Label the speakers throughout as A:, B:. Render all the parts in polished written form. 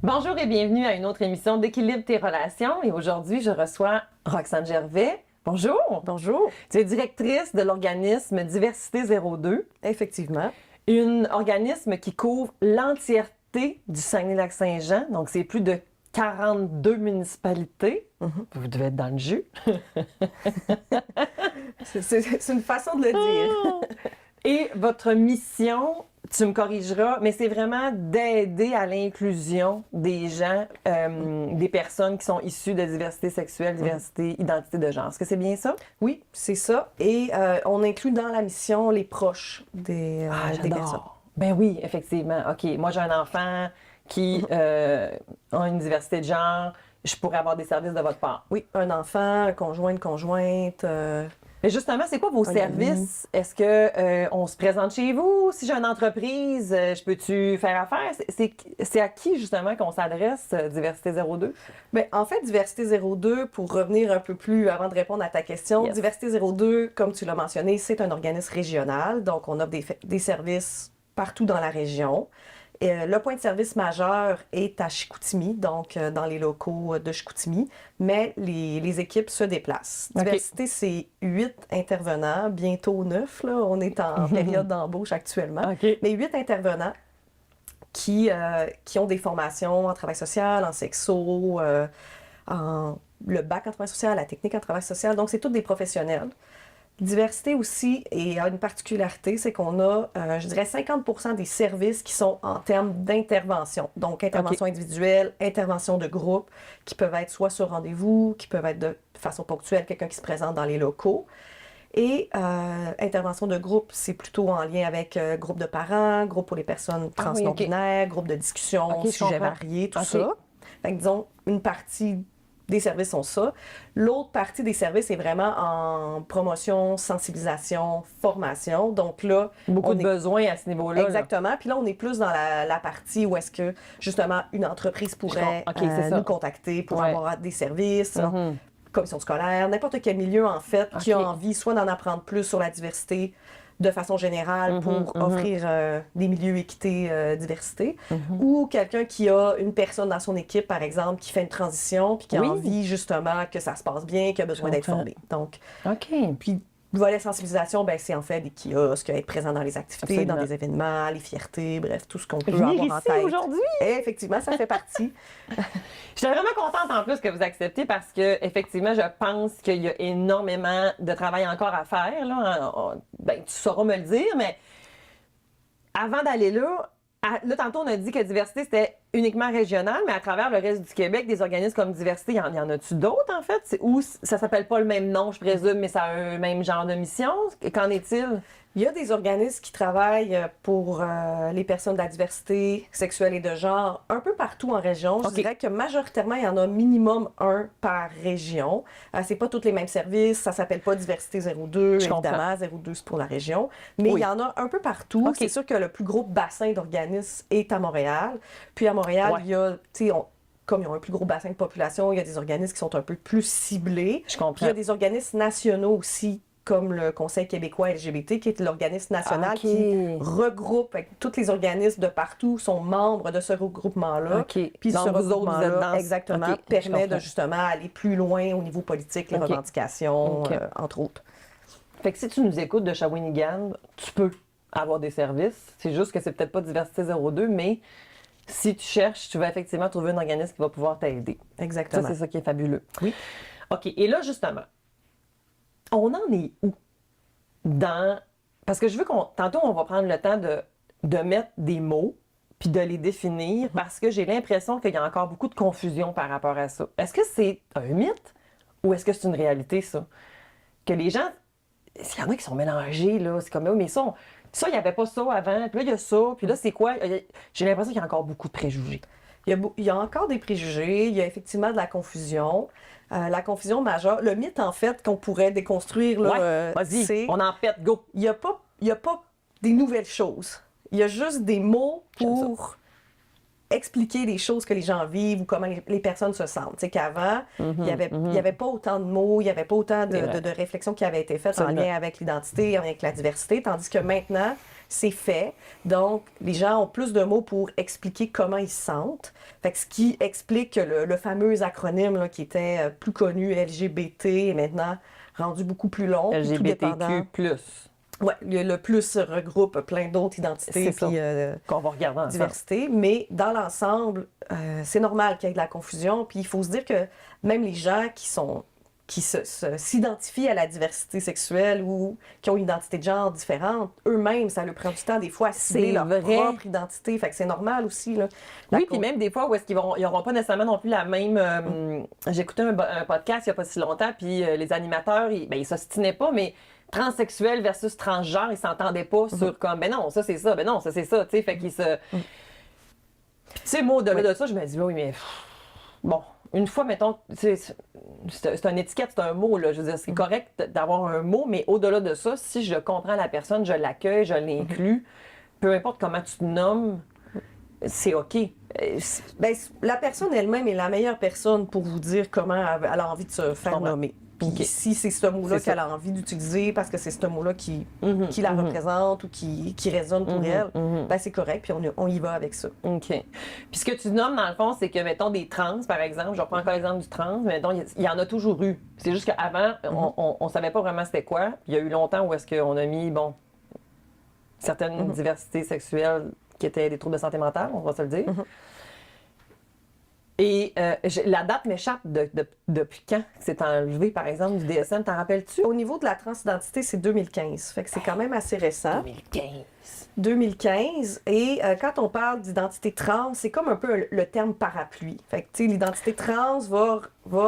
A: Bonjour et bienvenue à une autre émission d'Équilibre tes relations. Et aujourd'hui, je reçois Roxane Gervais. Bonjour!
B: Bonjour.
A: Tu es directrice de l'organisme Diversité 02.
B: Effectivement.
A: Un organisme qui couvre l'entièreté du Saguenay-Lac-Saint-Jean. Donc, c'est plus de 42 municipalités. Vous devez être dans le jus.
B: C'est une façon de le dire.
A: Et votre mission, tu me corrigeras, mais c'est vraiment d'aider à l'inclusion des gens, des personnes qui sont issues de diversité sexuelle, diversité, identité de genre. Est-ce que c'est bien ça?
B: Oui, c'est ça. Et on inclut dans la mission les proches des personnes.
A: Ben oui, effectivement. OK, moi j'ai un enfant qui a une diversité de genre. Je pourrais avoir des services de votre part.
B: Oui, un enfant, un conjoint, une conjointe.
A: Mais justement, c'est quoi vos services? Est-ce que on se présente chez vous? Si j'ai une entreprise, je peux-tu faire affaire? C'est à qui, justement, qu'on s'adresse, Diversité 02?
B: Bien, en fait, Diversité 02, pour revenir un peu plus avant de répondre à ta question,
A: Yes.
B: Diversité 02, comme tu l'as mentionné, c'est un organisme régional. Donc, on offre des services partout dans la région. Le point de service majeur est à Chicoutimi, donc dans les locaux de Chicoutimi, mais les équipes se déplacent.
A: OK.
B: Diversité, c'est 8 intervenants, bientôt 9, là. On est en période d'embauche actuellement.
A: OK.
B: Mais 8 intervenants qui ont des formations en travail social, en sexo, en le bac en travail social, la technique en travail social. Donc, c'est tous des professionnels. Diversité aussi, et a une particularité, c'est qu'on a, je dirais, 50% des services qui sont en termes d'intervention. Donc, intervention individuelle, intervention de groupe, qui peuvent être soit sur rendez-vous, qui peuvent être de façon ponctuelle, quelqu'un qui se présente dans les locaux. Et intervention de groupe, c'est plutôt en lien avec groupe de parents, groupe pour les personnes trans
A: oui, OK.
B: non-binaires, groupe de discussion,
A: OK, je
B: sujets
A: comprends.
B: variés, tout
A: OK.
B: ça. Fait que, disons, une partie des services sont ça. L'autre partie des services est vraiment en promotion, sensibilisation, formation. Donc là,
A: Beaucoup
B: on
A: de
B: est...
A: besoins à ce niveau-là. là.
B: Exactement. Puis là, on est plus dans la partie où est-ce que, justement, une entreprise pourrait
A: OK, c'est ça.
B: nous contacter pour
A: Ouais.
B: avoir des services.
A: Mhm.
B: Commission scolaire, n'importe quel milieu, en fait, qui a
A: OK.
B: envie soit d'en apprendre plus sur la diversité de façon générale pour offrir des milieux équité, diversité, ou quelqu'un qui a une personne dans son équipe, par exemple, qui fait une transition, puis qui a
A: Oui.
B: envie, justement, que ça se passe bien, qui a besoin d'être
A: comprends.
B: formé. Donc,
A: OK.
B: puis, le volet sensibilisation, ben, c'est en fait des kiosques, être présent dans les activités,
A: Absolument.
B: dans des événements, les fiertés, bref, tout ce qu'on peut
A: Venir
B: avoir en
A: ici
B: tête.
A: aujourd'hui?
B: Et effectivement, ça fait partie.
A: J'étais vraiment contente en plus que vous acceptiez parce que effectivement, je pense qu'il y a énormément de travail encore à faire. Là. Ben, tu sauras me le dire, mais avant d'aller là, tantôt, on a dit que diversité, c'était uniquement régional, mais à travers le reste du Québec, des organismes comme diversité, il y en a-tu d'autres, en fait? Ou ça s'appelle pas le même nom, je présume, mais ça a un même genre de mission? Qu'en est-il?
B: Il y a des organismes qui travaillent pour les personnes de la diversité sexuelle et de genre un peu partout en région.
A: OK.
B: Je dirais que majoritairement, il y en a minimum un par région. C'est pas tous les mêmes services. Ça s'appelle pas Diversité 02,
A: Je
B: évidemment. 02, c'est pour la région. Mais
A: Oui.
B: il y en a un peu partout.
A: OK.
B: C'est sûr que le plus gros bassin d'organismes est à Montréal. Puis à Montréal,
A: Ouais.
B: il y a, tu sais, comme ils ont un plus gros bassin de population, il y a des organismes qui sont un peu plus ciblés.
A: Je comprends.
B: Puis il y a des organismes nationaux aussi, comme le Conseil québécois LGBT, qui est l'organisme national
A: OK.
B: qui regroupe, fait que tous les organismes de partout sont membres de ce regroupement-là.
A: OK.
B: Puis
A: Donc,
B: ce
A: vous autres, vous êtes
B: regroupement-là,
A: dans...
B: exactement,
A: OK, je
B: permet de
A: comprends.
B: justement aller plus loin au niveau politique, les
A: OK.
B: revendications,
A: OK.
B: entre autres.
A: Fait que si tu nous écoutes de Shawinigan, tu peux avoir des services. C'est juste que c'est peut-être pas Diversité 02, mais si tu cherches, tu vas effectivement trouver un organisme qui va pouvoir t'aider. Ça,
B: Exactement.
A: c'est ça qui est fabuleux.
B: Oui.
A: OK. Et là, justement, on en est où dans... Parce que je veux qu'on... Tantôt, on va prendre le temps de mettre des mots puis de les définir parce que j'ai l'impression qu'il y a encore beaucoup de confusion par rapport à ça. Est-ce que c'est un mythe ou est-ce que c'est une réalité, ça? Que les gens... S'il y en a qui sont mélangés, là, c'est comme... Oh, mais ça, il n'y avait pas ça avant, puis là, il y a ça, puis là, c'est quoi? J'ai l'impression qu'il y a encore beaucoup de préjugés.
B: Il y a encore des préjugés, il y a effectivement de la confusion. La confusion majeure, le mythe, en fait, qu'on pourrait déconstruire, là,
A: Ouais, vas-y,
B: c'est...
A: on en pète, go!
B: Il y a pas des nouvelles choses. Il y a juste des mots
A: J'aime ça.
B: pour expliquer les choses que les gens vivent ou comment les personnes se sentent. Tu sais qu'avant, il y avait pas autant de mots, il n'y avait pas autant
A: C'est vrai.
B: de réflexions qui avaient été faites en
A: Absolument.
B: lien avec l'identité, en lien avec la diversité, tandis que maintenant, c'est fait. Donc, les gens ont plus de mots pour expliquer comment ils se sentent. Fait que ce qui explique que le fameux acronyme là, qui était plus connu, LGBT, est maintenant rendu beaucoup plus long. puis tout dépendant.
A: LGBTQ+.
B: Ouais, le plus regroupe plein d'autres identités
A: C'est
B: puis
A: qu'on va regarder ensemble.
B: diversité, mais dans l'ensemble, c'est normal qu'il y ait de la confusion. Puis il faut se dire que même les gens qui s'identifient à la diversité sexuelle ou qui ont une identité de genre différente, eux-mêmes, ça leur prend du temps des fois à cibler
A: C'est
B: leur
A: vrai.
B: propre identité. Fait que c'est normal aussi. Là,
A: Oui, puis même des fois où est-ce qu'ils n'auront pas nécessairement non plus la même... J'ai écouté un podcast il n'y a pas si longtemps, puis les animateurs, ils s'ostinaient pas, mais transsexuel versus transgenre, ils s'entendaient pas sur comme, ben non, ça c'est ça, ben non, ça c'est ça, tu sais, fait qu'ils se... Puis tu sais, moi, au-delà de ça, je me dis, oui, mais... Bon, une fois, mettons, c'est une étiquette, c'est un mot, là. Je veux dire, c'est correct d'avoir un mot, mais au-delà de ça, si je comprends la personne, je l'accueille, je l'inclus, peu importe comment tu te nommes, c'est OK.
B: Ben, la personne elle-même est la meilleure personne pour vous dire comment elle a envie de se faire
A: comprends.
B: nommer. Puis
A: OK.
B: si c'est ce mot-là
A: C'est ça.
B: qu'elle a envie d'utiliser parce que c'est ce mot-là qui la représente ou qui résonne pour elle, ben c'est correct, puis on y va avec ça.
A: OK. Puis ce que tu nommes, dans le fond, c'est que, mettons, des trans, par exemple, je reprends encore l'exemple du trans, mais mettons, il y en a toujours eu. C'est juste qu'avant, on savait pas vraiment c'était quoi. Puis il y a eu longtemps où est-ce qu'on a mis, bon, certaines diversités sexuelles qui étaient des troubles de santé mentale, on va se le dire. Et la date m'échappe depuis quand c'est enlevé, par exemple, du DSM, t'en rappelles-tu?
B: Au niveau de la transidentité, c'est 2015. Fait que c'est quand même assez récent.
A: 2015.
B: 2015. Et quand on parle d'identité trans, c'est comme un peu le terme parapluie. Fait que, tu sais, l'identité trans va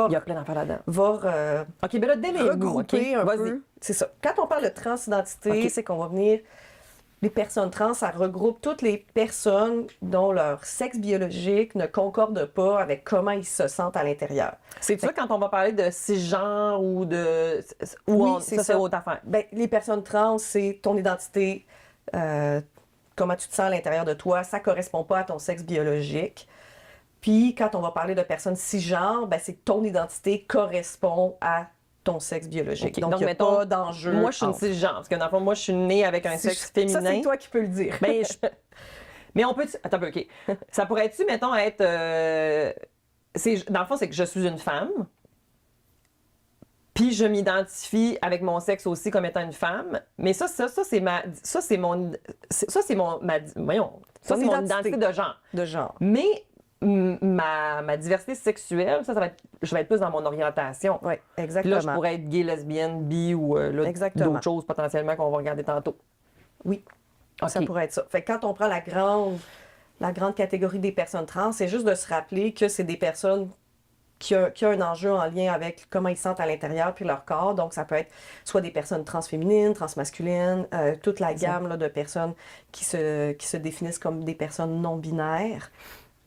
A: Il y a plein d'affaires là-dedans.
B: va
A: OK, ben là, démêle-nous,
B: regrouper
A: OK?
B: un
A: Vas-y.
B: peu. C'est ça. Quand on parle de transidentité,
A: OK.
B: c'est qu'on va venir... Les personnes trans, ça regroupe toutes les personnes dont leur sexe biologique ne concorde pas avec comment ils se sentent à l'intérieur.
A: C'est ça quand on va parler de cisgenre ou de...
B: Oui,
A: ça, c'est autre affaire.
B: Ben, les personnes trans, c'est ton identité, comment tu te sens à l'intérieur de toi, ça correspond pas à ton sexe biologique. Puis quand on va parler de personnes cisgenres, ben, c'est ton identité correspond à ton sexe biologique.
A: OK.
B: Donc, il n'y a
A: mettons,
B: pas d'enjeu.
A: Moi, je suis une
B: entre.
A: cisgenre, parce que dans le fond, moi, je suis née avec un sexe féminin.
B: Ça, c'est toi qui peux le dire.
A: Ben, mais on peut... Attends un peu, OK. Ça pourrait-tu, mettons, être... Dans le fond, c'est que je suis une femme, puis je m'identifie avec mon sexe aussi comme étant une femme, mais ça c'est ma... Ça, c'est mon... Voyons. Ça, c'est mon identité de genre.
B: De genre.
A: Mais ma diversité sexuelle, ça va être... Je vais être plus dans mon orientation.
B: Oui,
A: Puis
B: exactement.
A: là, je pourrais être gay, lesbienne, bi ou là,
B: Exactement.
A: d'autres choses potentiellement qu'on va regarder tantôt.
B: Oui, ça
A: OK.
B: pourrait être ça. Fait que quand on prend la grande catégorie des personnes trans, c'est juste de se rappeler que c'est des personnes qui ont un enjeu en lien avec comment ils se sentent à l'intérieur puis leur corps. Donc, ça peut être soit des personnes transféminines, transmasculines, toute la gamme là, de personnes qui se définissent comme des personnes non-binaires.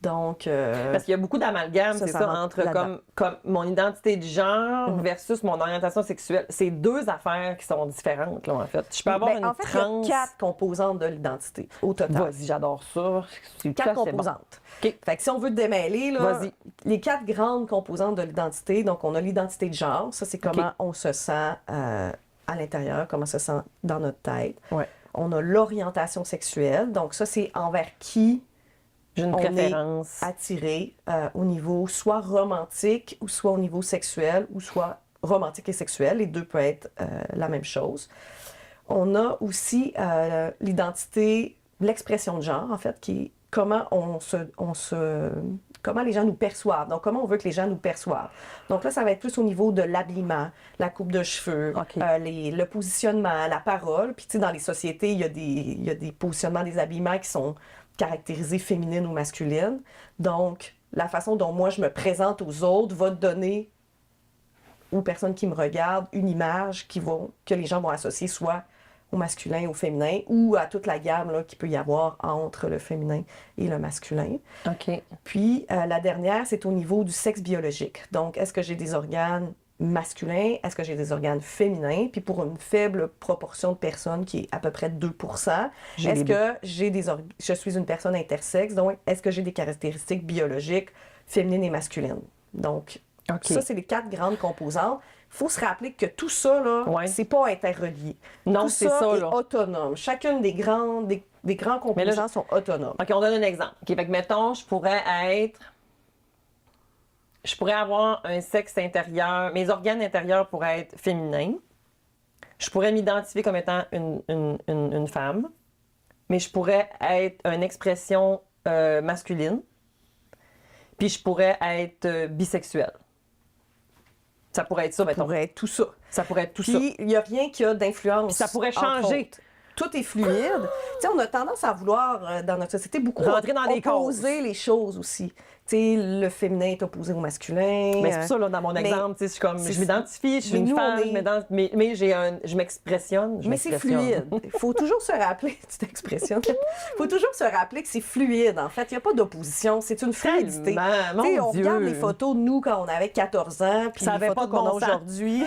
B: Donc,
A: Parce qu'il y a beaucoup d'amalgame,
B: ça
A: c'est ça,
B: rentre
A: entre
B: là-dedans.
A: comme mon identité de genre versus mon orientation sexuelle. C'est deux affaires qui sont différentes, là, en fait. Je peux avoir
B: ben,
A: une
B: en fait,
A: trans...
B: il y a 4 composantes de l'identité au total.
A: Vas-y, j'adore ça. Ça,
B: 4
A: c'est bon.
B: composantes.
A: OK.
B: Fait que si on veut démêler, là,
A: Vas-y.
B: les 4 grandes composantes de l'identité, donc on a l'identité de genre, ça c'est comment on se sent à l'intérieur, comment on se sent dans notre tête.
A: Ouais.
B: On a l'orientation sexuelle, donc ça c'est envers qui
A: J'ai une
B: on
A: préférence.
B: est attiré au niveau soit romantique ou soit au niveau sexuel ou soit romantique et sexuel, les deux peuvent être la même chose. On a aussi l'identité, l'expression de genre en fait, qui est comment comment les gens nous perçoivent. Donc, comment on veut que les gens nous perçoivent. Donc là, ça va être plus au niveau de l'habillement, la coupe de cheveux,
A: OK.
B: le positionnement, la parole. Puis, tu sais, dans les sociétés, il y a des positionnements, des habillements qui sont caractérisés féminines ou masculines. Donc, la façon dont moi, je me présente aux autres va donner aux personnes qui me regardent une image que les gens vont associer soit au masculin, au féminin, ou à toute la gamme là, qu'il peut y avoir entre le féminin et le masculin.
A: OK.
B: Puis, la dernière, c'est au niveau du sexe biologique. Donc, est-ce que j'ai des organes masculins? Est-ce que j'ai des organes féminins? Puis, pour une faible proportion de personnes, qui est à peu près 2%,
A: J'ai
B: est-ce
A: les
B: que je suis une personne intersexe? Donc, est-ce que j'ai des caractéristiques biologiques féminines et masculines? Donc,
A: OK.
B: ça, c'est les 4 grandes composantes. Il faut se rappeler que tout ça, là,
A: Ouais.
B: c'est pas interrelié.
A: Non,
B: tout
A: c'est ça,
B: est
A: là.
B: autonome. Chacune des grands composants sont autonomes.
A: OK, on donne un exemple. OK, fait que mettons, je pourrais avoir un sexe intérieur, mes organes intérieurs pourraient être féminins. Je pourrais m'identifier comme étant une femme, mais je pourrais être une expression masculine, puis je pourrais être bisexuelle. Ça pourrait être ça,
B: Ça
A: mettons.
B: pourrait être tout ça.
A: Ça pourrait être tout ça.
B: Puis, il n'y a rien qui a d'influence.
A: Puis ça pourrait
B: entre
A: changer.
B: autres. Tout est fluide. Tu sais, on a tendance à vouloir, dans notre société, beaucoup
A: Rentrer dans des
B: opposer les choses aussi. Tu sais, le féminin est opposé au masculin.
A: Mais c'est pour ça, là, dans mon exemple, tu sais, je suis comme, je m'identifie, je suis
B: mais
A: une
B: nous,
A: femme,
B: on est-
A: mais je m'expressionne.
B: Mais c'est fluide. Il faut toujours se rappeler, tu t'expressionnes, il faut toujours se rappeler que c'est fluide, en fait. Il n'y a pas d'opposition, c'est une fluidité.
A: Tellement,
B: Tu sais,
A: mon
B: on
A: Dieu.
B: regarde les photos de nous quand on avait 14 ans, puis
A: Ça
B: les
A: avait
B: photos
A: pas de
B: qu'on a
A: bon sens.
B: aujourd'hui.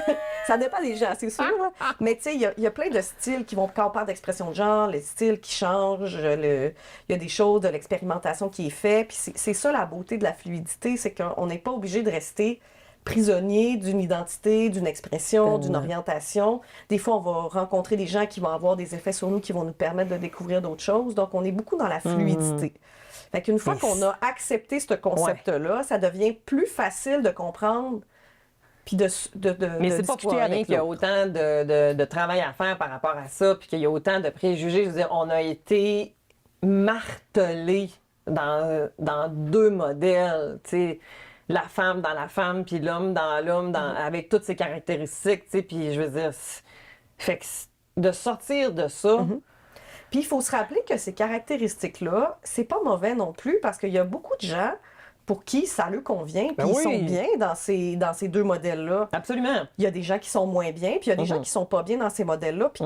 B: Ça dépend des gens, c'est sûr. là. Mais tu sais, il y a plein de styles qui vont, quand on parle d'expression de genre, les styles qui changent, il y a des choses, de l'expérimentation qui est faite, puis c'est ça la beauté de la fluidité, c'est qu'on n'est pas obligé de rester prisonnier d'une identité, d'une expression, d'une orientation. Des fois, on va rencontrer des gens qui vont avoir des effets sur nous qui vont nous permettre de découvrir d'autres choses. Donc, on est beaucoup dans la fluidité. Fait qu'une fois qu'on a accepté ce concept-là, ça devient plus facile de comprendre puis de
A: Mais c'est pas pour
B: discuter
A: rien
B: avec
A: qu'il y a
B: l'autre.
A: autant de travail à faire par rapport à ça, puis qu'il y a autant de préjugés. Je veux dire, on a été martelés dans deux modèles, tu sais, la femme dans la femme, puis l'homme dans l'homme, avec toutes ses caractéristiques, tu sais, puis je veux dire, fait que de sortir de ça,
B: Puis il faut se rappeler que ces caractéristiques-là, c'est pas mauvais non plus parce qu'il y a beaucoup de gens pour qui ça leur convient, puis
A: Ben
B: ils
A: oui.
B: sont bien dans ces deux modèles-là.
A: absolument.
B: Il y a des gens qui sont moins bien, puis il y a des gens qui sont pas bien dans ces modèles-là, puis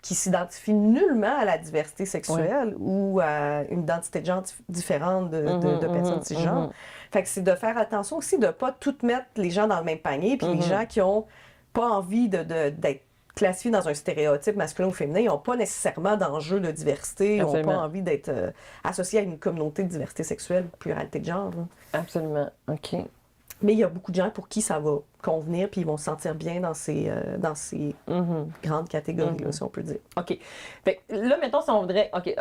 B: qui s'identifient nullement à la diversité sexuelle ou à une identité de genre différente de personnes cisgenres. Fait que c'est de faire attention aussi de pas tout mettre les gens dans le même panier, puis les gens qui ont pas envie d'être classifiés dans un stéréotype masculin ou féminin, ils n'ont pas nécessairement d'enjeu de diversité, ils n'ont
A: Absolument.
B: pas envie d'être associés à une communauté de diversité sexuelle, pluralité de genre. Là.
A: Absolument. OK.
B: Mais il y a beaucoup de gens pour qui ça va convenir, puis ils vont se sentir bien dans ces grandes catégories, si on peut dire.
A: OK. Fait que là, mettons, si on voudrait. OK,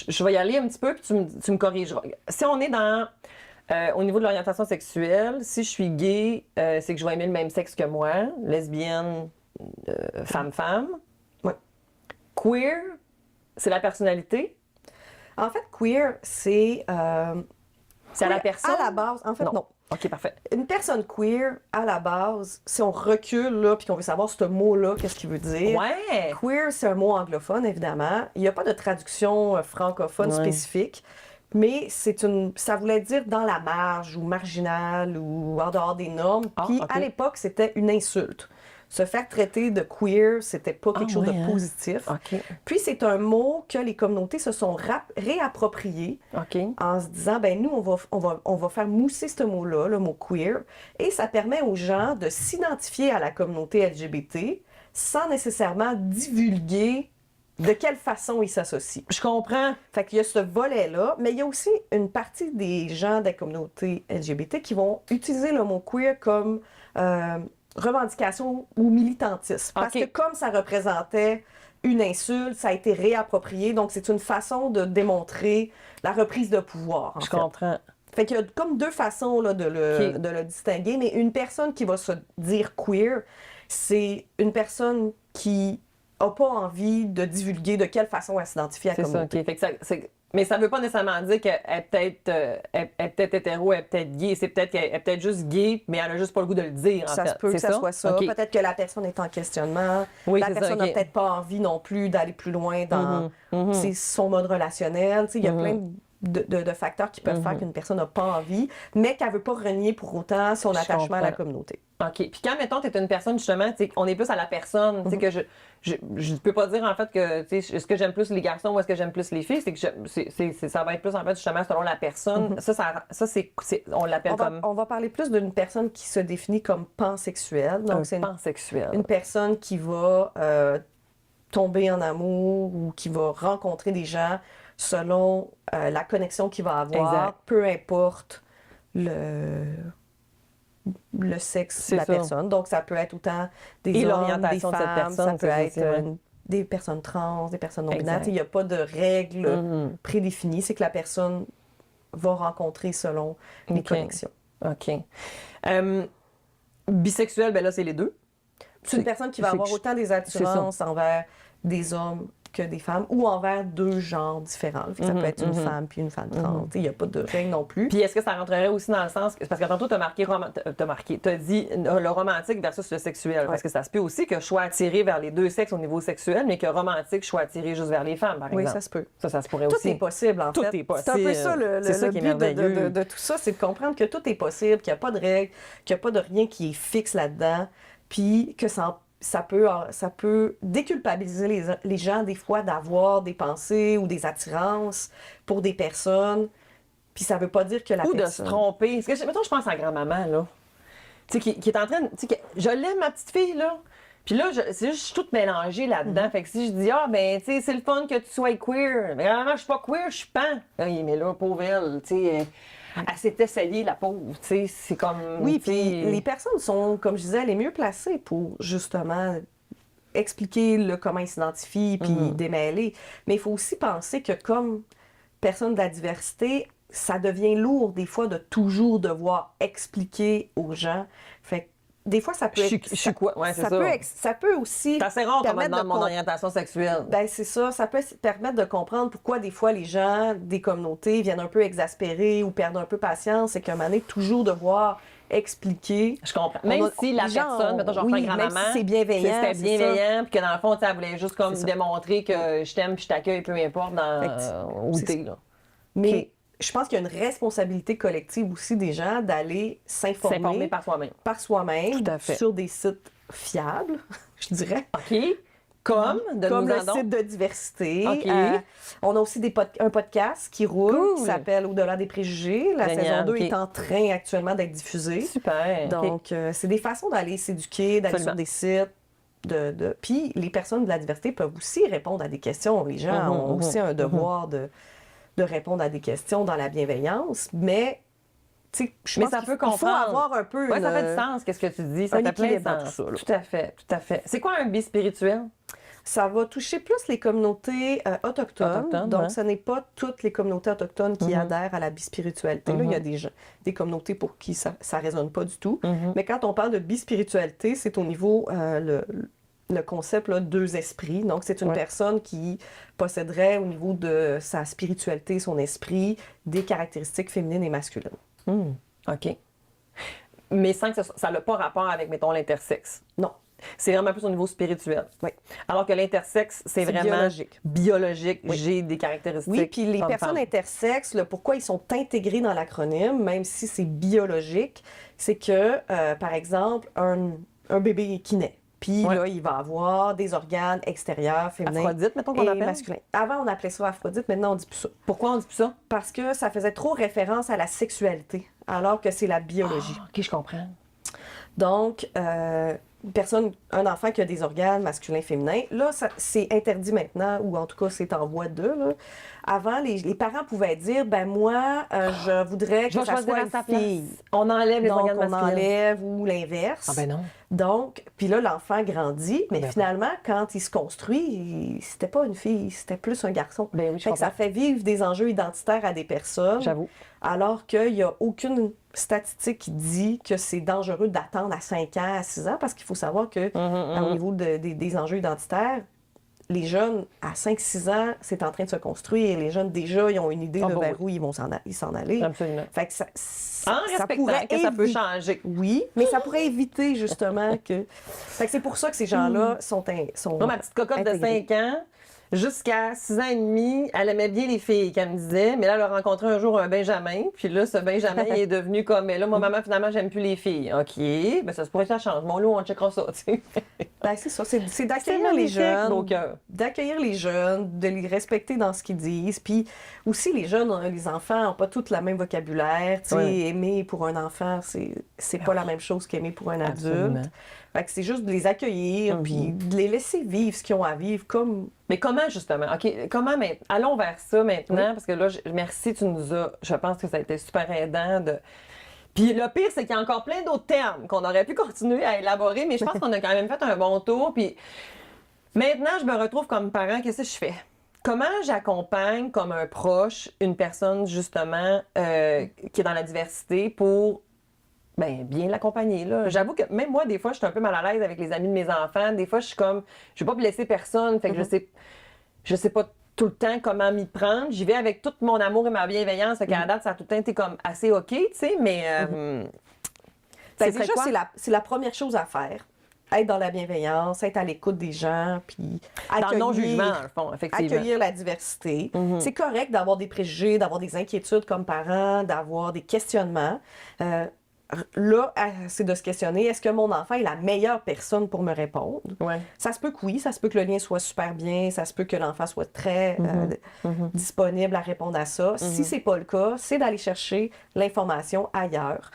A: je vais y aller un petit peu, puis tu me corrigeras. Si on est au niveau de l'orientation sexuelle, si je suis gay, c'est que je vais aimer le même sexe que moi, lesbienne, femme-femme.
B: Ouais.
A: Queer, c'est la personnalité.
B: En fait, queer, c'est...
A: C'est à la
B: queer,
A: personne.
B: À la base, en fait, non.
A: OK, parfait.
B: Une personne queer, à la base, si on recule, là, puis qu'on veut savoir ce mot-là, qu'est-ce qu'il veut dire...
A: Ouais!
B: Queer, c'est un mot anglophone, évidemment. Il n'y a pas de traduction francophone
A: Ouais.
B: spécifique, mais ça voulait dire dans la marge ou marginal ou en dehors des normes.
A: Ah,
B: Puis
A: ok.
B: à l'époque, c'était une insulte. Se faire traiter de queer, c'était pas quelque chose
A: ouais,
B: de
A: hein?
B: positif.
A: OK.
B: Puis c'est un mot que les communautés se sont réappropriés
A: OK.
B: en se disant, ben nous, on va faire mousser ce mot-là, le mot queer, et ça permet aux gens de s'identifier à la communauté LGBT sans nécessairement divulguer de quelle façon ils s'associent.
A: Je comprends.
B: Fait qu'il y a ce volet-là, mais il y a aussi une partie des gens de la communauté LGBT qui vont utiliser le mot queer comme revendication ou militantisme. Parce
A: OK.
B: que comme ça représentait une insulte, ça a été réapproprié, donc c'est une façon de démontrer la reprise de pouvoir. En
A: Je
B: fait.
A: comprends.
B: Fait qu'il y a comme deux façons là, de le distinguer, mais une personne qui va se dire queer, c'est une personne qui n'a pas envie de divulguer de quelle façon elle s'identifie à la
A: C'est ça,
B: communauté.
A: OK. Fait que mais ça ne veut pas nécessairement dire qu'elle est peut-être elle est peut-être hétéro, elle est peut-être gay. C'est peut-être qu'elle est peut-être juste gay, mais elle a juste pas le goût de le dire, en
B: Ça
A: fait.
B: se peut que
A: C'est
B: ça soit ça.
A: OK.
B: Peut-être que la personne est en questionnement.
A: Oui,
B: la
A: c'est ça,
B: personne n'a
A: OK.
B: peut-être pas envie non plus d'aller plus loin dans son mode relationnel. Tu sais, il y a plein de facteurs qui peuvent faire qu'une personne n'a pas envie, mais qu'elle ne veut pas renier pour autant son
A: Je
B: attachement à la
A: comprends.
B: communauté.
A: OK. Puis quand, mettons, tu es une personne, justement, tu sais, on est plus à la personne, tu sais, que je peux pas dire, en fait, que, tu sais, est-ce que j'aime plus les garçons ou est-ce que j'aime plus les filles? C'est que ça va être plus, en fait, justement, selon la personne. Ça on l'appelle comme
B: On va parler plus d'une personne qui se définit comme pansexuelle. Donc, c'est
A: un pansexuel.
B: une personne qui va tomber en amour ou qui va rencontrer des gens selon la connexion qu'il va avoir,
A: Exact.
B: peu importe le sexe
A: C'est
B: de la
A: ça.
B: personne. Donc, ça peut être autant des
A: Et
B: hommes,
A: l'orientation
B: des
A: de cette
B: femmes,
A: personne,
B: ça peut
A: c'est ça
B: être
A: aussi, ouais.
B: des personnes trans, des personnes non-binaires.
A: Exact.
B: Il n'y a pas de règles
A: Mhm.
B: prédéfinies. C'est que la personne va rencontrer selon les
A: OK.
B: connexions.
A: OK. Bisexuel, ben là, c'est les deux.
B: C'est une personne qui va
A: c'est-
B: avoir autant des attirances envers des hommes que des femmes ou envers deux genres différents. Fait que ça peut être une femme puis une femme trans. Il n'y a pas de règle non plus.
A: Puis est-ce que ça rentrerait aussi dans le sens... Parce que tantôt, t'as dit le romantique versus le sexuel. Parce que ça se peut aussi que je sois attirée vers les deux sexes au niveau sexuel, mais que romantique, je sois attirée juste vers les femmes, par
B: Oui,
A: exemple.
B: ça se peut.
A: Ça se pourrait
B: Tout
A: aussi.
B: est possible, en
A: Tout
B: fait.
A: est possible.
B: C'est un peu ça
A: C'est ça
B: le
A: qui est
B: but
A: merveilleux.
B: de tout ça, c'est de comprendre que tout est possible, qu'il n'y a pas de règles, qu'il n'y a pas de rien qui est fixe là-dedans, puis que ça peut déculpabiliser les gens, des fois, d'avoir des pensées ou des attirances pour des personnes, puis ça veut pas dire que la
A: Ou de se
B: personne...
A: tromper. Parce que, mettons, je pense à grand-maman, là. Tu sais, qui est en train de... Tu sais, je l'aime, ma petite fille, là. Puis là, c'est juste, je suis toute mélangée là-dedans. Fait que si je dis, ah, ben, tu sais, c'est le fun que tu sois queer. Mais vraiment, je suis pas queer, je suis pan. Oui, mais là, pauvre elle, tu sais, elle s'est essayée, la pauvre. Tu sais, c'est comme.
B: Oui,
A: tu sais,
B: puis les personnes sont, comme je disais, les mieux placées pour, justement, expliquer comment ils s'identifient, puis démêler. Mais il faut aussi penser que comme personne de la diversité, ça devient lourd des fois de toujours devoir expliquer aux gens. Fait que des fois, ça peut
A: Je
B: être...
A: suis quoi? Ouais, c'est ça.
B: Ça peut aussi...
A: C'est assez rare qu'on me
B: permettre de
A: demande mon orientation sexuelle.
B: Ben, c'est ça. Ça peut permettre de comprendre pourquoi des fois les gens des communautés viennent un peu exaspérés ou perdent un peu patience. C'est qu'à un moment donné, toujours devoir expliquer.
A: Je comprends. Même si la personne, mettons, genre,
B: oui,
A: prends grand-maman,
B: même si c'est bienveillant,
A: c'était
B: c'est
A: bienveillant, puis que dans le fond, tu sais, elle voulait juste comme
B: C'est ça.
A: démontrer que je t'aime puis je t'accueille, peu importe
B: Fait que
A: où
B: c'est
A: t'es,
B: ça.
A: là.
B: Mais
A: Ok.
B: je pense qu'il y a une responsabilité collective aussi des gens d'aller
A: S'informer
B: s'informer
A: par soi-même.
B: par soi-même
A: Tout à fait.
B: sur des sites fiables, je dirais.
A: OK. Comme,
B: Comme le
A: donne-nous-en donc.
B: site de diversité.
A: OK.
B: On a aussi un podcast qui roule,
A: Cool.
B: qui s'appelle Au-delà des préjugés. La
A: Génial,
B: saison 2
A: OK.
B: est en train actuellement d'être diffusée.
A: Super. OK.
B: Donc, c'est des façons d'aller s'éduquer, d'aller sur
A: Absolument.
B: des sites. Puis, les personnes de la diversité peuvent aussi répondre à des questions. Les gens ont aussi un devoir de répondre à des questions dans la bienveillance, mais... tu sais, je
A: Mais
B: pense
A: ça
B: qu'il
A: peut
B: faut
A: comprendre.
B: avoir un peu...
A: Oui, ça
B: une-
A: fait du sens, qu'est-ce que tu dis. Ça
B: un
A: fait plein de
B: équilibre dans
A: sens.
B: tout ça, là.
A: Tout à fait, tout à fait. C'est quoi un bispirituel?
B: Ça va toucher plus les communautés autochtones.
A: Autochtones,
B: Donc,
A: ouais.
B: ce n'est pas toutes les communautés autochtones qui adhèrent à la bispiritualité. Là, il y a des communautés pour qui ça ne résonne pas du tout. Mais quand on parle de bispiritualité, c'est au niveau le concept là, deux esprits. Donc, c'est une
A: Ouais.
B: personne qui posséderait au niveau de sa spiritualité, son esprit, des caractéristiques féminines et masculines.
A: OK. Mais sans que ça n'a pas rapport avec, mettons, l'intersexe.
B: Non.
A: C'est vraiment plus au niveau spirituel.
B: Oui.
A: Alors que l'intersexe, c'est vraiment
B: biologique.
A: biologique.
B: Oui.
A: J'ai des caractéristiques.
B: Oui, puis les personnes
A: hommes-femmes.
B: intersexes, là, pourquoi ils sont intégrés dans l'acronyme, même si c'est biologique, c'est que, par exemple, un bébé qui naît, puis
A: Ouais.
B: là, il va avoir des organes extérieurs, féminins
A: Aphrodite, mettons qu'on
B: et
A: appelle.
B: masculins. Avant, on appelait ça Aphrodite, maintenant, on dit plus ça.
A: Pourquoi on dit plus ça?
B: Parce que ça faisait trop référence à la sexualité, alors que c'est la biologie.
A: OK, je comprends.
B: Donc, un enfant qui a des organes masculins, féminins, là, c'est interdit maintenant, ou en tout cas, c'est en voie de. Là. Avant, les parents pouvaient dire, ben moi, je voudrais
A: Je
B: que
A: vais
B: ça
A: choisir
B: soit
A: à
B: une
A: sa
B: fille.
A: place. On enlève les
B: Donc,
A: organes
B: on
A: masculins.
B: enlève ou l'inverse.
A: Ah ben non.
B: Donc, puis là, l'enfant grandit, mais
A: ben
B: finalement, quand il se construit, c'était pas une fille, c'était plus un garçon.
A: Ben oui, je
B: Fait que ça
A: comprends.
B: fait vivre des enjeux identitaires à des personnes.
A: J'avoue.
B: Alors qu'il n'y a aucune statistique qui dit que c'est dangereux d'attendre à 5 ans, à 6 ans, parce qu'il faut savoir que au niveau des enjeux identitaires, les jeunes, à 5-6 ans, c'est en train de se construire. Les jeunes, déjà, ils ont une idée
A: Ah,
B: de
A: bah
B: vers
A: oui.
B: où ils vont s'en aller.
A: Absolument.
B: Fait que
A: En
B: ça
A: respectant
B: pourrait
A: que ça peut
B: évi-
A: changer.
B: Oui, mais ça pourrait éviter justement que... Fait que c'est pour ça que ces gens-là sont
A: Moi, ma petite cocotte
B: intégrés.
A: de 5 ans, jusqu'à 6 ans et demi, elle aimait bien les filles, qu'elle me disait. Mais là, elle a rencontré un jour un Benjamin. Puis là, ce Benjamin il est devenu comme, mais là, moi, maman, finalement, j'aime plus les filles. OK, ben ça se pourrait que ça change. Mon lot, on checkera ça, tu sais.
B: Ben, c'est ça, c'est d'accueillir
A: C'est
B: les
A: magnifique, beau
B: jeunes,
A: cœur.
B: d'accueillir les jeunes, de les respecter dans ce qu'ils disent. Puis aussi, les jeunes, les enfants n'ont pas tous le même vocabulaire. Tu sais,
A: Ouais.
B: aimer pour un enfant, c'est pas la même chose qu'aimer pour un
A: Absolument.
B: adulte. Fait que c'est juste de les accueillir, puis de les laisser vivre ce qu'ils ont à vivre, comme...
A: Mais comment, justement? OK, comment maintenant? Allons vers ça maintenant, parce que là, merci, tu nous as... Je pense que ça a été super aidant de... Puis le pire, c'est qu'il y a encore plein d'autres termes qu'on aurait pu continuer à élaborer, mais je pense qu'on a quand même fait un bon tour. Puis maintenant, je me retrouve comme parent, qu'est-ce que je fais? Comment j'accompagne comme un proche une personne justement qui est dans la diversité pour bien l'accompagner, là. J'avoue que même moi, des fois, je suis un peu mal à l'aise avec les amis de mes enfants. Des fois, je suis comme, je vais pas blesser personne, fait que je sais pas tout le temps comment m'y prendre. J'y vais avec tout mon amour et ma bienveillance. Fait qu'à la date, ça a tout le temps été comme assez OK, tu sais, mais
B: Ben, déjà, c'est la première chose à faire. Être dans la bienveillance, être à l'écoute des gens, puis
A: dans le non-jugement, dans le fond, effectivement.
B: accueillir la diversité. C'est correct d'avoir des préjugés, d'avoir des inquiétudes comme parent, d'avoir des questionnements. Là, c'est de se questionner, est-ce que mon enfant est la meilleure personne pour me répondre?
A: Ouais.
B: Ça se peut que oui, ça se peut que le lien soit super bien, ça se peut que l'enfant soit très disponible à répondre à ça. Si c'est pas le cas, c'est d'aller chercher l'information ailleurs.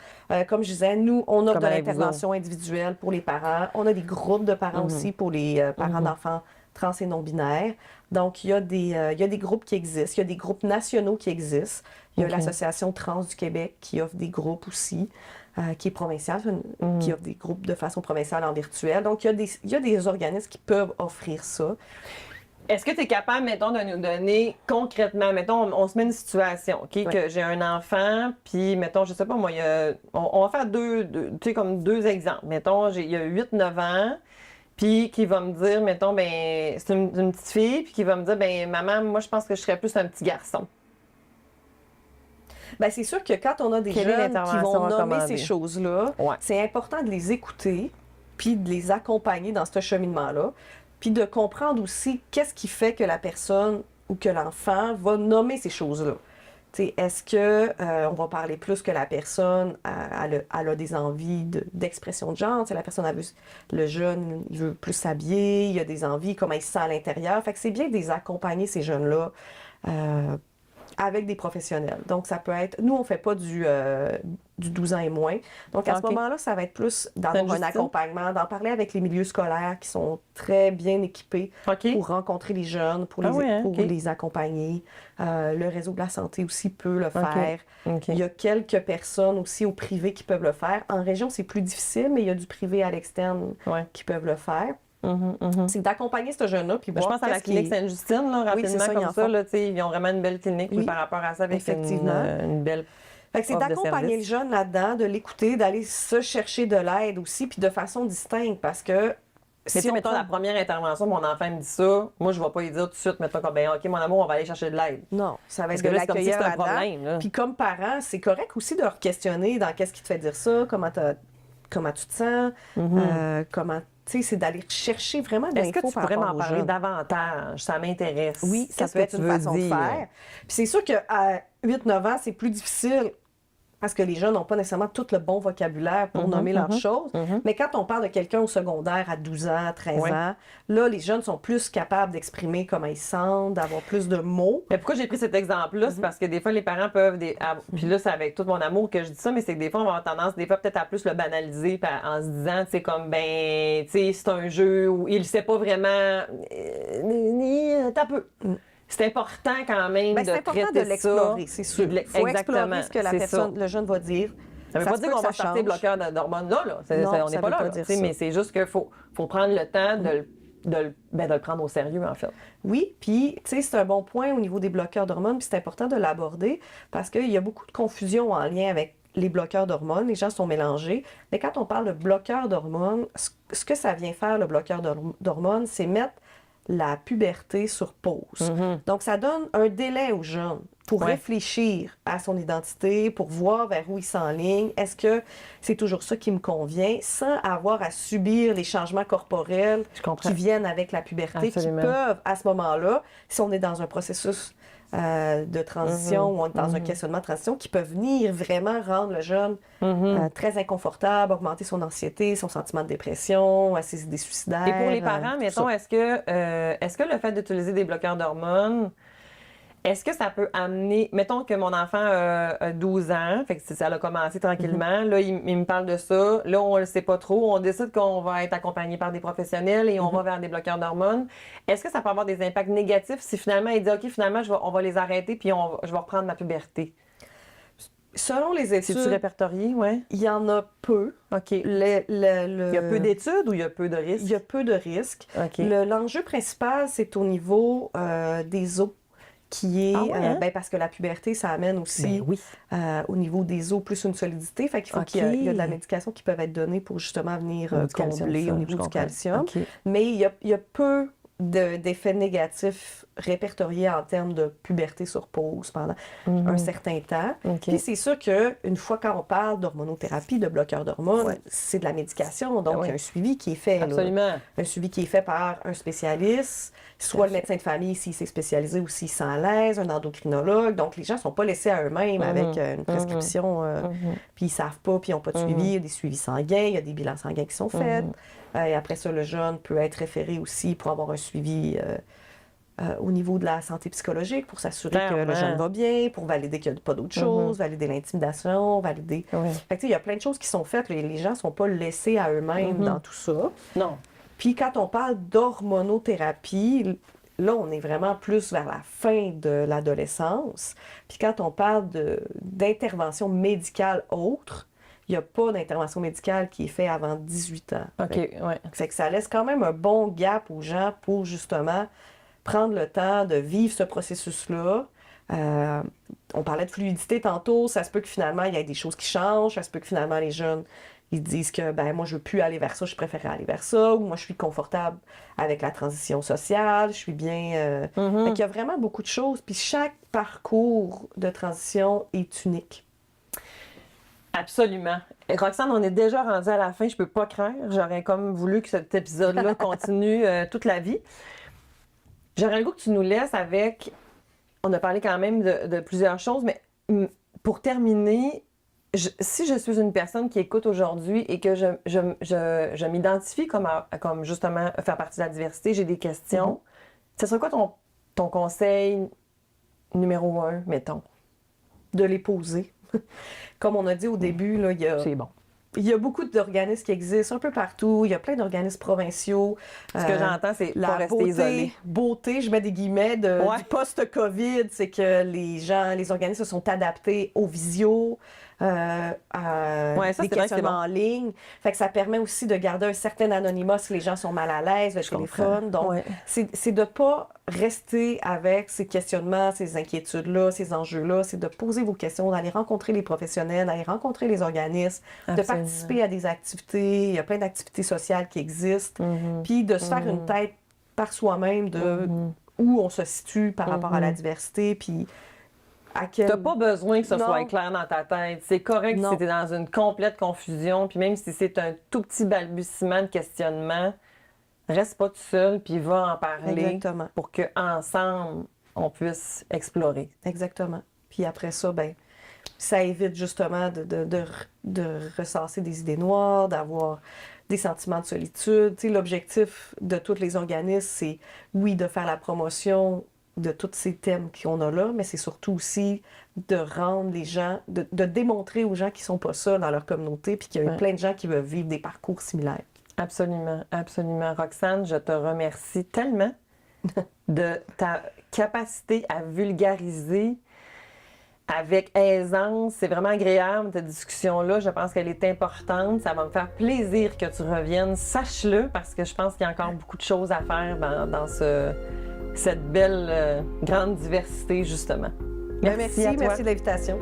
B: Comme je disais, nous, on a de l'intervention individuelle pour les parents. On a des groupes de parents aussi pour les parents d'enfants trans et non-binaires. Donc, il y a des groupes qui existent. Il y a des groupes nationaux qui existent. Il y a l'Association trans du Québec qui offre des groupes aussi, qui est provinciale, qui offre des groupes de façon provinciale en virtuel. Donc, il y a des organismes qui peuvent offrir ça.
A: Est-ce que tu es capable, mettons, de nous donner concrètement, mettons, on se met une situation, OK, que j'ai un enfant, puis, mettons, je sais pas, moi, on va faire deux exemples. Mettons, il y a 8-9 ans, puis qui va me dire, mettons, c'est une petite fille, puis qui va me dire, maman, moi, je pense que je serais plus un petit garçon.
B: Bien, c'est sûr que quand on a des jeunes qui vont nommer ces choses-là,
A: ouais,
B: c'est important de les écouter, puis de les accompagner dans ce cheminement-là, puis de comprendre aussi qu'est-ce qui fait que la personne ou que l'enfant va nommer ces choses-là. Est-ce que on va parler plus que la personne elle a des envies d'expression de genre, la personne le jeune il veut plus s'habiller, il a des envies, comment il se sent à l'intérieur. Fait que c'est bien de les accompagner ces jeunes-là avec des professionnels. Donc ça peut être, nous on fait pas du 12 ans et moins. Donc à ce moment-là, ça va être plus d'avoir un accompagnement, d'en parler avec les milieux scolaires qui sont très bien équipés pour rencontrer les jeunes, pour les accompagner. Le réseau de la santé aussi peut le faire. Il y a quelques personnes aussi au privé qui peuvent le faire. En région, c'est plus difficile, mais il y a du privé à l'externe qui peuvent le faire. C'est d'accompagner ce jeune-là. Puis
A: je pense à la clinique Sainte-Justine, là, rapidement, comme ça. Là, ils ont vraiment une belle clinique par rapport à ça, avec une belle.
B: Fait que c'est d'accompagner le jeune là-dedans, de l'écouter, d'aller se chercher de l'aide aussi, puis de façon distincte, parce que
A: si mettons, la première intervention, mon enfant me dit ça, moi, je ne vais pas lui dire tout de suite, mettons, comme, OK, mon amour, on va aller chercher de l'aide.
B: Non, ça va être de l'accueillir
A: c'est un problème.
B: Puis comme parent, c'est correct aussi de questionner dans qu'est-ce qui te fait dire ça, comment tu te sens, comment... c'est d'aller chercher vraiment de l'info par rapport aux jeunes. Est-ce que tu pourrais m'en parler
A: davantage? Ça m'intéresse.
B: Oui, ça peut être une façon de faire. Puis c'est sûr qu'à 8-9 ans, c'est plus difficile parce que les jeunes n'ont pas nécessairement tout le bon vocabulaire pour nommer leurs choses. Mais quand on parle de quelqu'un au secondaire à 12 ans, 13 ans, là, les jeunes sont plus capables d'exprimer comment ils sentent, d'avoir plus de mots.
A: Mais pourquoi j'ai pris cet exemple-là? C'est parce que des fois, les parents peuvent... Puis là, c'est avec tout mon amour que je dis ça, mais c'est que des fois, on va avoir tendance, des fois, peut-être à plus le banaliser en se disant, tu sais, comme, c'est un jeu où il sait pas vraiment... T'as peu. C'est important quand même de
B: traiter de l'explorer, c'est sûr. Il faut explorer ce que le jeune va dire.
A: Ça ne veut pas dire qu'on va sortir bloqueur d'hormones là. On n'est pas là. Mais c'est juste qu'il faut prendre le temps de le prendre au sérieux, en fait.
B: Oui, puis, tu sais, c'est un bon point au niveau des bloqueurs d'hormones, puis c'est important de l'aborder parce qu'il y a beaucoup de confusion en lien avec les bloqueurs d'hormones. Les gens sont mélangés. Mais quand on parle de bloqueur d'hormones, ce que ça vient faire, le bloqueur d'hormones, c'est mettre la puberté sur pause. Donc, ça donne un délai aux jeunes pour réfléchir à son identité, pour voir vers où il s'enligne. Est-ce que c'est toujours ça qui me convient, sans avoir à subir les changements corporels qui viennent avec la puberté, Absolument. Qui peuvent, à ce moment-là, si on est dans un processus de transition ou on est dans un questionnement de transition, qui peuvent venir vraiment rendre le jeune très inconfortable, augmenter son anxiété, son sentiment de dépression, ses idées suicidaires.
A: Et pour les parents, mettons, est-ce que le fait d'utiliser des bloqueurs d'hormones, est-ce que ça peut amener... Mettons que mon enfant a 12 ans, fait que ça a commencé tranquillement. Là, il me parle de ça. Là, on ne le sait pas trop. On décide qu'on va être accompagné par des professionnels et on va vers des bloqueurs d'hormones. Est-ce que ça peut avoir des impacts négatifs si finalement il dit, OK, finalement, on va les arrêter puis je vais reprendre ma puberté?
B: Selon les
A: C'est-tu
B: études,
A: répertorié? Oui.
B: il y en a peu.
A: OK.
B: Il
A: Il y a peu d'études ou il y a peu de risques?
B: Il y a peu de risques.
A: OK.
B: L'enjeu principal, c'est au niveau des os, qui est,
A: Ah ouais, hein?
B: parce que la puberté, ça amène aussi
A: Ben oui.
B: au niveau des os plus une solidité. Fait qu'il faut
A: OK.
B: qu'il y a de la médication qui peuvent être donnée pour justement venir
A: Du calcium,
B: combler
A: ça,
B: au
A: je
B: niveau du
A: comprends.
B: calcium.
A: OK.
B: Mais il y a peu d'effets négatifs répertoriés en termes de puberté sur pause pendant un certain temps.
A: OK.
B: Puis c'est sûr qu'une fois quand on parle d'hormonothérapie, de bloqueurs d'hormones,
A: Ouais.
B: c'est de la médication. Donc,
A: Ah ouais.
B: il y a un suivi qui est fait. là.
A: Absolument.
B: Un suivi qui est fait par un spécialiste, soit le médecin de famille s'il s'est spécialisé ou s'il s'en l'aise, un endocrinologue. Donc, les gens ne sont pas laissés à eux-mêmes avec une prescription, puis ils ne savent pas, puis ils n'ont pas de suivi. Il y a des suivis sanguins, il y a des bilans sanguins qui sont faits. Et après ça, le jeune peut être référé aussi pour avoir un suivi au niveau de la santé psychologique, pour s'assurer que le
A: Clairement.
B: jeune va bien, pour valider qu'il n'y a pas d'autres choses, valider l'intimidation, valider...
A: Oui.
B: Fait que, tu sais, il y a plein de choses qui sont faites. Les gens ne sont pas laissés à eux-mêmes dans tout ça.
A: Non.
B: Puis quand on parle d'hormonothérapie, là, on est vraiment plus vers la fin de l'adolescence. Puis quand on parle d'intervention médicale autre, il n'y a pas d'intervention médicale qui est faite avant 18 ans.
A: OK, ouais.
B: Fait que ça laisse quand même un bon gap aux gens pour justement prendre le temps de vivre ce processus-là. On parlait de fluidité tantôt, ça se peut que finalement il y ait des choses qui changent, ça se peut que finalement les jeunes ils disent que ben moi je veux plus aller vers ça, je préfère aller vers ça, ou moi je suis confortable avec la transition sociale, je suis bien. Fait qu'il y a vraiment beaucoup de choses, puis chaque parcours de transition est unique.
A: Absolument. Et Roxane, on est déjà rendu à la fin, je peux pas craindre. J'aurais comme voulu que cet épisode-là continue toute la vie. J'aurais le goût que tu nous laisses avec... On a parlé quand même de plusieurs choses, mais pour terminer, si je suis une personne qui écoute aujourd'hui et que je m'identifie comme justement faire partie de la diversité, j'ai des questions, ce serait quoi ton conseil numéro 1, mettons?
B: De les poser. Comme on a dit au début, là,
A: C'est bon.
B: il y a beaucoup d'organismes qui existent un peu partout. Il y a plein d'organismes provinciaux.
A: Ce que j'entends, c'est pas
B: La
A: rester isolé.
B: beauté, je mets des guillemets, du post-COVID, c'est que les organismes se sont adaptés aux visios, à
A: ça,
B: des
A: c'est vrai que c'est
B: questionnements en ligne. Fait que ça permet aussi de garder un certain anonymat si les gens sont mal à l'aise, le téléphone. Donc, c'est de pas rester avec ces questionnements, ces inquiétudes-là, ces enjeux-là. C'est de poser vos questions, d'aller rencontrer les professionnels, d'aller rencontrer les organismes, de participer à des activités. Il y a plein d'activités sociales qui existent. Puis de se faire une tête par soi-même de où on se situe par rapport à la diversité, puis à quel...
A: T'as pas besoin que ce
B: Non.
A: soit clair dans ta tête. C'est correct
B: Non.
A: si t'es dans une complète confusion, puis même si c'est un tout petit balbutiement de questionnement, reste pas tout seul, puis va en parler.
B: Exactement.
A: Pour qu'ensemble, on puisse explorer.
B: Exactement. Puis après ça, ben ça évite justement de ressasser des idées noires, d'avoir des sentiments de solitude. Tu sais, l'objectif de tous les organismes, c'est, oui, de faire la promotion de tous ces thèmes qu'on a là, mais c'est surtout aussi de rendre les gens, de démontrer aux gens qui sont pas seuls dans leur communauté, puis qu'il y a plein de gens qui veulent vivre des parcours similaires.
A: Absolument, absolument. Roxane, je te remercie tellement de ta capacité à vulgariser avec aisance. C'est vraiment agréable, cette discussion-là. Je pense qu'elle est importante. Ça va me faire plaisir que tu reviennes. Sache-le, parce que je pense qu'il y a encore beaucoup de choses à faire dans cette belle grande diversité, justement.
B: Merci
A: à toi.
B: Merci de l'invitation.